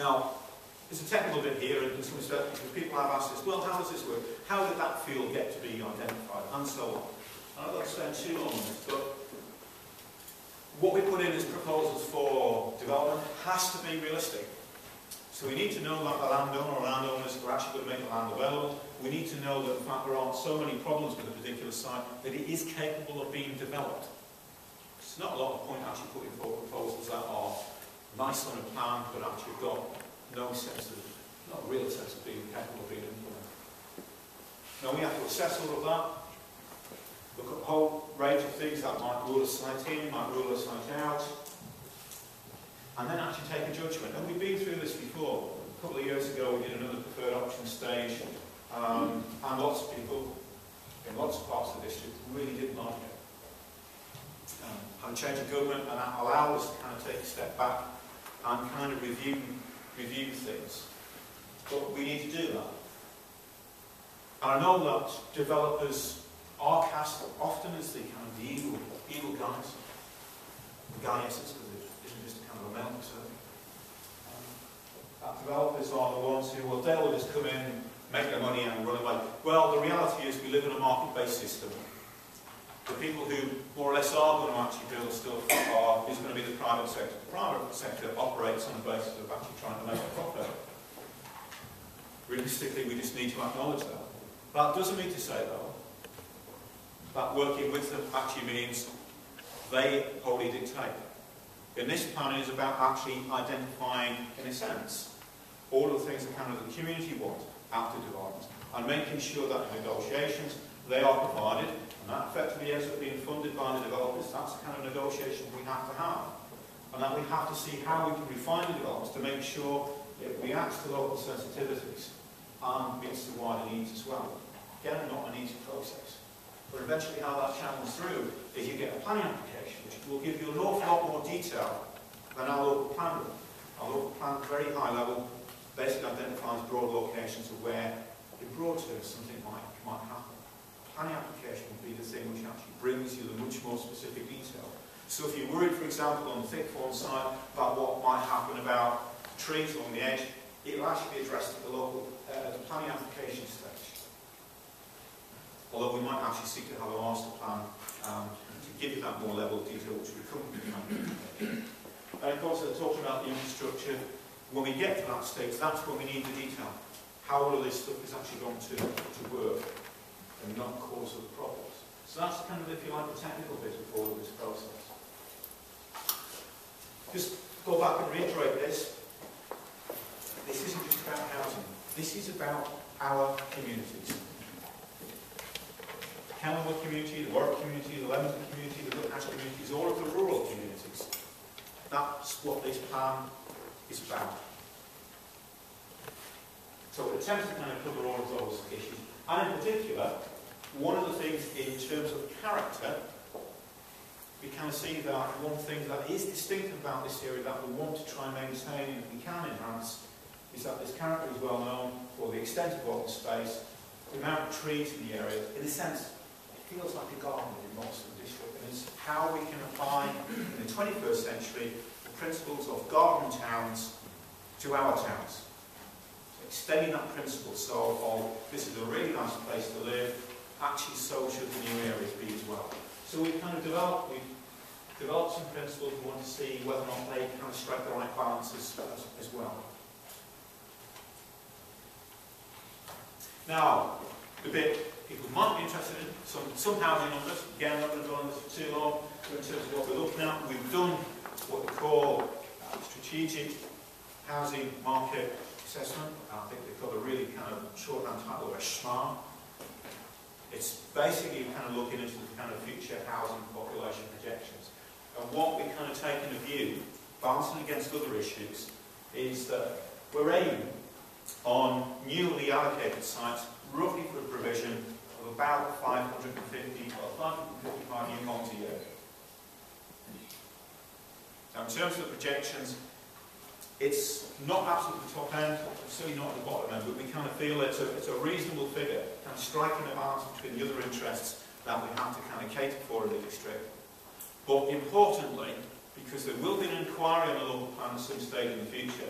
Now, there's a technical bit here, and some respect, because people have asked us, well, how does this work? How did that field get to be identified? And so on. I'm not going to spend too long on this, but what we put in as proposals for development has to be realistic. So we need to know that the landowner or landowners are actually going to make the land available. We need to know that, in fact, there aren't so many problems with a particular site that it is capable of being developed. It's not a lot of point actually putting forward proposals that are nice on a plan, but actually got no sense of, not a real sense of being capable of being implemented. Now we have to assess all of that, look at a whole range of things that might rule a site in, might rule a site out, and then actually take a judgment. And we've been through this before. A couple of years ago we did another preferred option stage, and lots of people in lots of parts of the district really didn't like it. Had a change of government, and that allowed us to kind of take a step back and kind of review things. But we need to do that. And I know that developers are cast often as the kind of the evil guys, the guy-esses, because it isn't just a kind of a male term. That developers are the ones who, well, they'll just come in, make their money and run away. Well, the reality is we live in a market-based system. The people who more or less are going to actually build stuff is going to be the private sector. The private sector operates on the basis of actually trying to make a profit. Realistically, we just need to acknowledge that. That doesn't mean to say, though, that working with them actually means they wholly dictate. In this plan, it is about actually identifying, in a sense, all of the things that kind of the community want after development, and making sure that in negotiations they are provided. And that effectively ends up being funded by the developers. That's the kind of negotiation we have to have. And that we have to see how we can refine the developments to make sure it reacts to local sensitivities and meets the wider needs as well. Again, not an easy process. But eventually how that channels through is you get a planning application, which will give you an awful lot more detail than our local plan will. Our local plan, very high level, basically identifies broad locations of where, in broad terms, something might happen. Planning application would be the thing which actually brings you the much more specific detail. So if you're worried, for example, on the thick form side about what might happen about trees along the edge, it will actually be addressed at the local the planning application stage. Although we might actually seek to have a master plan to give you that more level of detail which we couldn't do. And of course, they're talking about the infrastructure. When we get to that stage, that's when we need the detail. How all of this stuff is actually going to work and not cause other problems. So that's kind of, if you like, the technical bit of all of this process. Just go back and reiterate this. This isn't just about housing. This is about our communities. The Kenilworth community, the Warwick community, the Leamington community, the Little Ash communities, all of the rural communities. That's what this plan is about. So it attempts to kind of cover all of those issues. And in particular, one of the things in terms of character, we kind of see that one thing that is distinctive about this area that we want to try and maintain and we can enhance is that this character is well known for the extent of open space, the amount of trees in the area. In a sense, it feels like a garden in most of the district, and it's how we can apply in the 21st century the principles of garden towns to our towns. So extending that principle, so this is a really nice place to live, actually so should the new areas be as well. So we've kind of developed some principles. We want to see whether or not they kind of strike the right balance as well. Now, the bit people might be interested in, some housing numbers. Again, I'm not going to go on this for too long. In terms of what we're looking at, we've done what we call strategic housing market assessment. I think they got a really kind of shorthand title of SMART. It's basically kind of looking into the kind of future housing population projections. And what we kind of take in view, balancing against other issues, is that we're aiming on newly allocated sites roughly for a provision of about 550 or 555 new homes a year. Now in terms of the projections, it's not absolutely the top end, it's certainly not at the bottom end, but we kind of feel it's a reasonable figure, kind of striking a balance between the other interests that we have to kind of cater for in the district. But importantly, because there will be an inquiry on the local plan at some stage in the future,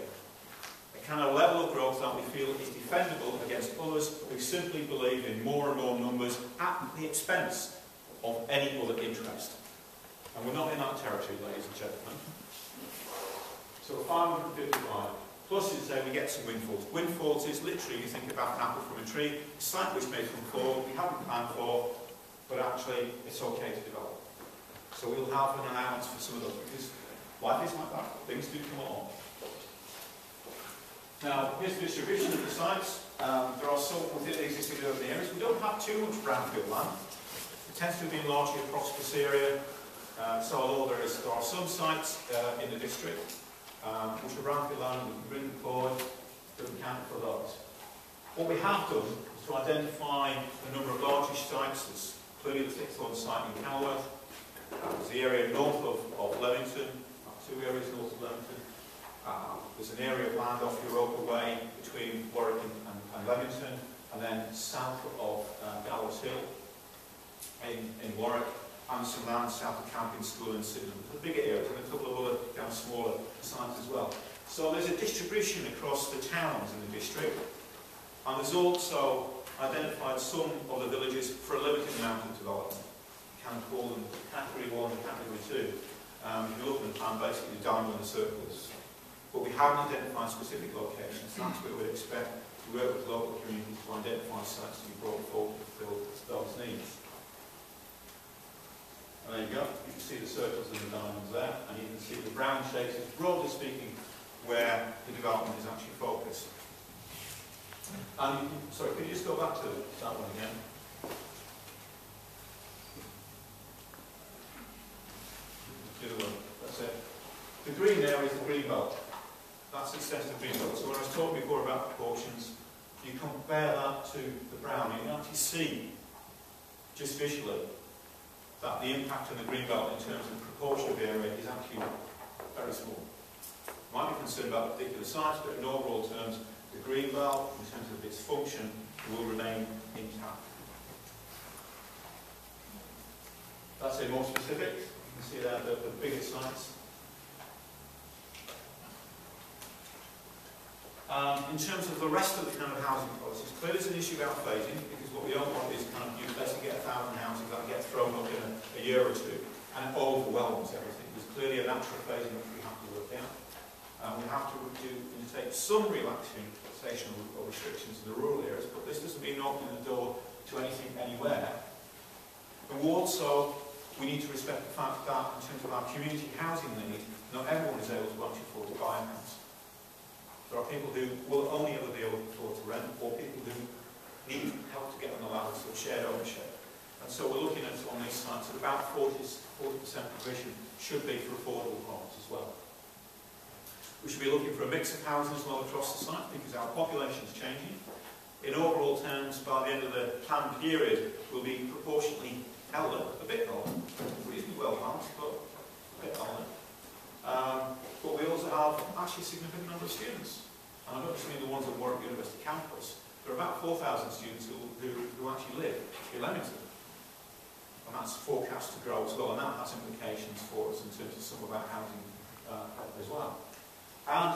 a kind of level of growth that we feel is defendable against others who simply believe in more and more numbers at the expense of any other interest. And we're not in that territory, ladies and gentlemen. So 555. Plus, as I say, we get some windfalls. Windfalls is literally, you think about an apple from a tree, a site which may come forward, we haven't planned for, but actually it's okay to develop. So we'll have an allowance for some of those, because life is like that. Things do come along. Now, here's the distribution of the sites. There are some within the existing urban areas. We don't have too much brownfield land. It tends to be largely a prosperous area. So although there are some sites in the district which are brownfield land, we can bring them forward to account for those. What we have done is to identify a number of largish sites. There's clearly the Thickthorn site in Kenilworth. There's the area north of Leamington, two areas north of Leamington. There's an area of land off Europa Way between Warwick and Leamington, and then south of Gallows Hill in Warwick, and some land south of Camping School in Sydenham. The bigger areas, and a couple of other kind of smaller sites as well. So there's a distribution across the towns in the district, and there's also identified some of the villages for a limited amount of development. You can call them category 1 and category 2. If you look at the plan, basically the diamond and the circles. But we haven't identified specific locations. That's where we'd expect to work with local communities to identify sites to be brought forward to fulfill those needs. And there you go. You can see the circles and the diamonds there, and you can see the brown shapes, broadly speaking, where the development is actually focused. And sorry, could you just go back to that one again? The other one. That's it. The green there is the green belt. That's the extent of the green belt. So when I was talking before about proportions, you compare that to the brown, you can actually see, just visually, that the impact on the green belt in terms of the proportion of the area is actually very small. You might be concerned about particular sites, but in overall terms, the green belt, in terms of its function, will remain intact. That's a more specific. You can see there the bigger sites. In terms of the rest of the kind of housing policies, clearly there's an issue about phasing, because what we don't want is kind of you basically get 1,000 houses that get thrown up in a year or two, and it overwhelms everything. There's clearly a natural phasing which we have to work out. We have to take some relaxation or restrictions in the rural areas, but this doesn't mean opening the door to anything anywhere. And we need to respect the fact that in terms of our community housing need, not everyone is able to actually afford to buy a house. There are people who will only ever be able to afford to rent, or people who need help to get an allowance of shared ownership. And so we're looking at, on these sites, that about 40% provision should be for affordable homes as well. We should be looking for a mix of housing as well across the site, because our population is changing. In overall terms, by the end of the planned period, we'll be proportionately elder, a bit older, reasonably well balanced, but a bit older. But we also have actually a significant number of students. And I don't just mean the ones at Warwick University campus. There are about 4,000 students who actually live in Leamington. And that's forecast to grow as well, and that has implications for us in terms of some of our housing as well. And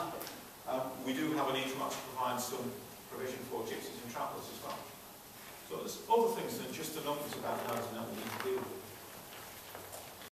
we do have a need to actually provide some provision for gypsies and travellers as well. So there's other things than just the numbers about housing that we need to deal with.